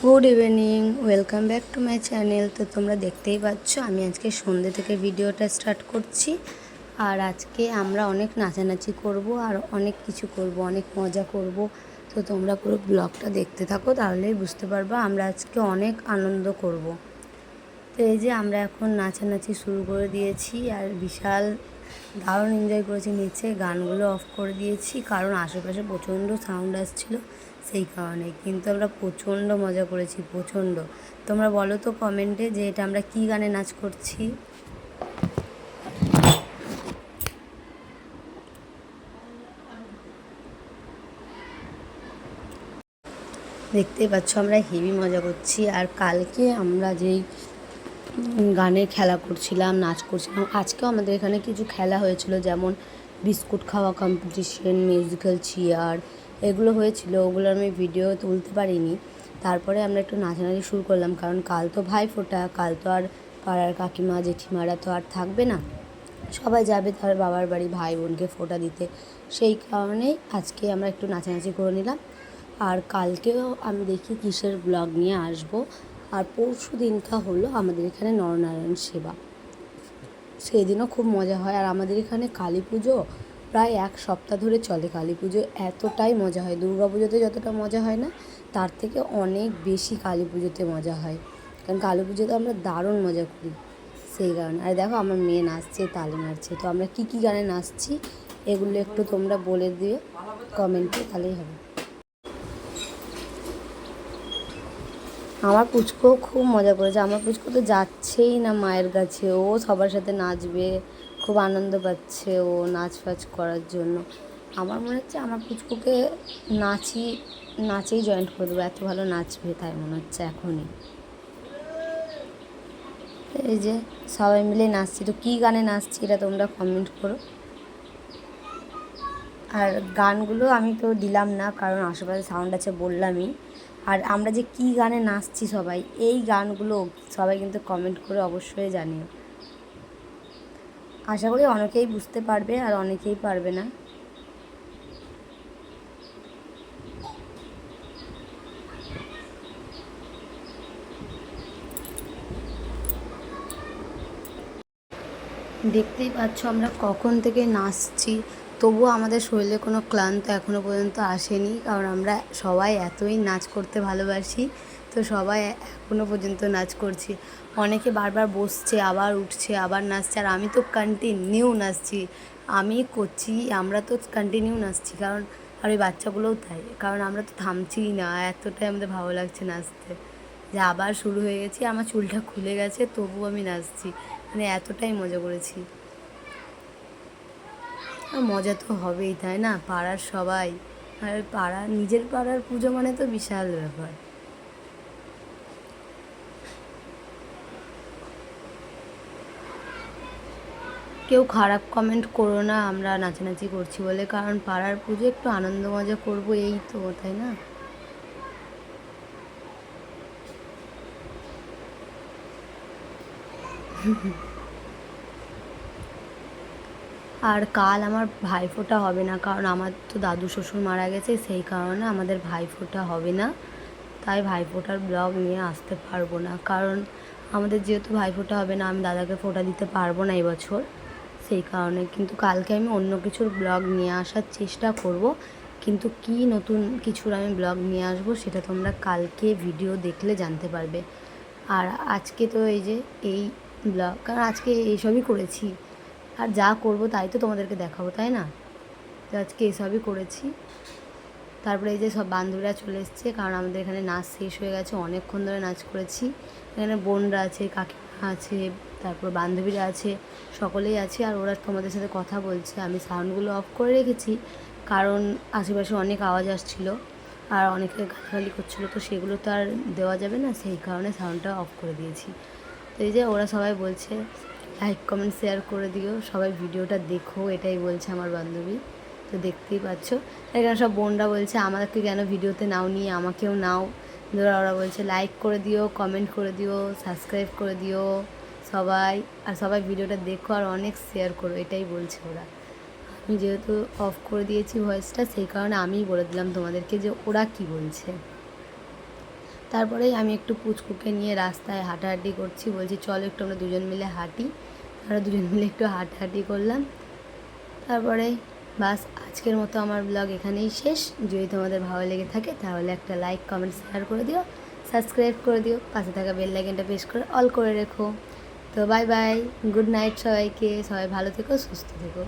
Good evening, welcome back to my channel. তো তোমরা দেখতেই পাচ্ছ আমি আজকে সন্ধ্যে থেকে ভিডিওটা স্টার্ট করছি। আর আজকে আমরা অনেক নাচানাচি করব আর অনেক কিছু করব, অনেক মজা করব। তো তোমরা পুরো ব্লগটা দেখতে থাকো, তাহলেই বুঝতে পারবা আমরা আজকে অনেক আনন্দ করব। তো এই যে আমরা এখন নাচানাচি শুরু করে দিয়েছি আর বিশাল দারুণ এনজয় করেছি। নিচে গানগুলো অফ করে দিয়েছি কারণ আশেপাশে প্রচণ্ড সাউন্ড আসছিল, সেই কারণে। কিন্তু আমরা প্রচণ্ড মজা করেছি, প্রচণ্ড। তোমরা বলো তো কমেন্টে যে এটা আমরা কী গানে নাচ করছি। দেখতেই পাচ্ছ আমরা হেভি মজা করছি। আর কালকে আমরা যেই গানের খেলা করছিলাম, নাচ করছিলাম, আজকেও আমাদের এখানে কিছু খেলা হয়েছিল, যেমন বিস্কুট খাওয়া কম্পিটিশন, মিউজিক্যাল চেয়ার, এগুলো হয়েছিল। ওগুলো আমি ভিডিও তুলতে পারিনি। তারপরে আমরা একটু নাচানাচি শুরু করলাম, কারণ কাল তো ভাইফোঁটা, কাল তো আর পাড়ার কাকিমা জেঠিমারা তো আর থাকবে না, সবাই যাবে তার বাবার বাড়ি ভাই বোনকে ফোঁটা দিতে। সেই কারণেই আজকে আমরা একটু নাচানাচি করে নিলাম। আর কালকেও আমি দেখি কিসের ব্লগ নিয়ে আসবো। আর পরশু দিনটা হলো আমাদের এখানে নরনারায়ণ সেবা, সেই দিনও খুব মজা হয়। আর আমাদের এখানে কালী পুজো প্রায় এক সপ্তাহ ধরে চলে। কালী পুজো এতটাই মজা হয়, দুর্গা পুজোতে যতটা মজা হয় না, তার থেকে অনেক বেশি কালী পুজোতে মজা হয়। কারণ কালী পুজোতে আমরা দারুণ মজা করি, সেই কারণে। আর দেখো আমার মেয়ে নাচছে, তালে মারছে। তো আমরা কী কী গানে নাচছি এগুলো একটু তোমরা বলে দিও কমেন্টে, তাহলেই হবে। আমার পুচকো খুব মজা করেছে। আমার পুচকো তো যাচ্ছেই না মায়ের কাছে, ও সবার সাথে নাচবে, খুব আনন্দ পাচ্ছে ও নাচ ফাচ করার জন্য। আমার মনে হচ্ছে আমার পুচকোকে নাচেই জয়েন্ট করে দেবো, এত ভালো নাচবে তাই মনে হচ্ছে এখনই। এই যে সবাই মিলে নাচছি। তো কী গানে নাচছি এটা তোমরা কমেন্ট করো। আর গানগুলো আমি তো দিলাম না, কারণ আশেপাশে সাউন্ড আছে বললামই। আর আমরা যে কী গানে নাচছি সবাই, এই গানগুলো সবাই কিন্তু কমেন্ট করে অবশ্যই জানিও। আশা করি অনেকেই বুঝতে পারবে আর অনেকেই পারবে না। দেখতেই পাচ্ছ আমরা কখন থেকে নাচছি, তবুও আমাদের শরীরে কোনো ক্লান্ত এখনও পর্যন্ত আসেনি, কারণ আমরা সবাই এতই নাচ করতে ভালোবাসি। তো সবাই এখনও পর্যন্ত নাচ করছি। অনেকে বারবার বসছে, আবার উঠছে, আবার নাচছে। আর আমি তো কন্টিনিউ নাচছি, আমি করছি, আমরা তো কন্টিনিউ নাচছি। কারণ আর ওই বাচ্চাগুলোও তাই, কারণ আমরা তো থামছিই না, এতটাই আমাদের ভালো লাগছে নাচতে যে আবার শুরু হয়ে গেছি। আমার চুলটা খুলে গেছে, তবুও আমি নাচছি, মানে এতটাই মজা করেছি। আর মজা তো হবেই, তাই না? পাড়ার সবাই, আর নিজের পাড়ার পুজো মানে তো বিশাল ব্যাপার। কেউ খারাপ কমেন্ট করো না আমরা নাচানাচি করছি বলে, কারণ পাড়ার পুজো একটু আনন্দ মজা করবো, এই তো, তাই না? আর কাল আমার ভাইফোঁটা হবে না, কারণ আমার তো দাদু শ্বশুর মারা গেছে, সেই কারণে আমাদের ভাইফোঁটা হবে না। তাই ভাইফোঁটার ব্লগ নিয়ে আসতে পারবো না, কারণ আমাদের যেহেতু ভাইফোঁটা হবে না, আমি দাদাকে ফোঁটা দিতে পারবো না এবছর, সেই কারণে। কিন্তু কালকে আমি অন্য কিছুর ব্লগ নিয়ে আসার চেষ্টা করব। কিন্তু কি নতুন কিছুর আমি ব্লগ নিয়ে আসবো সেটা তোমরা কালকে ভিডিও দেখলে জানতে পারবে। আর আজকে তো এই ব্লগ, কারণ আজকে এইসবই করেছি, আর যা করব তাই তো তোমাদেরকে দেখাবো, তাই না? তো আজকে এসবই করেছি। তারপরে এই যে সব বান্ধবীরা চলে এসছে, কারণ আমাদের এখানে নাচ শেষ হয়ে গেছে, অনেকক্ষণ ধরে নাচ করেছি। এখানে বোনরা আছে, কাকিমা আছে, তারপর বান্ধবীরা আছে, সকলেই আছে। আর ওরা তোমাদের সাথে কথা বলছে। আমি সাউন্ডগুলো অফ করে রেখেছি, কারণ আশেপাশে অনেক আওয়াজ আসছিল আর অনেকে গালাগালি করছিলো, তো সেগুলো তো আর দেওয়া যাবে না, সেই কারণে সাউন্ডটা অফ করে দিয়েছি। তো এই যে ওরা সবাই বলছে লাইক কমেন্ট শেয়ার করে দিও, সবাই ভিডিওটা দেখো, এটাই বলছে আমার বান্ধবী। তো দেখতেই পাচ্ছ এখানে সব বোনরা বলছে আমাদেরকে কেন ভিডিওতে নাও, নিয়ে আমাকেও নাও। ওরা বলছে লাইক করে দিও, কমেন্ট করে দিও, সাবস্ক্রাইব করে দিও সবাই, আর সবাই ভিডিওটা দেখো আর অনেক শেয়ার করো, এটাই বলছে ওরা। আমি যেহেতু অফ করে দিয়েছি ভয়েসটা, সেই কারণে আমিই বলে দিলাম তোমাদেরকে যে ওরা কি বলছে। তারপরেই আমি একটু পুচকুকে নিয়ে রাস্তায় হাঁটাহাঁটি করছি, বলছি চলো একটু আমরা দুজন মিলে হাঁটি। আমরা দুজন মিলে একটু হাঁটাহাঁটি করলাম। তারপরে বাস আজকের মতো আমার ব্লগ এখানেই শেষ। যদি তোমাদের ভালো লেগে থাকে তাহলে একটা লাইক কমেন্ট শেয়ার করে দিও, সাবস্ক্রাইব করে দিও, পাশে থাকা বেল আইকনটা প্রেস করে অল করে রেখো। তো বাই বাই, গুড নাইট সবাইকে, সবাই ভালো থেকো, সুস্থ থেকো।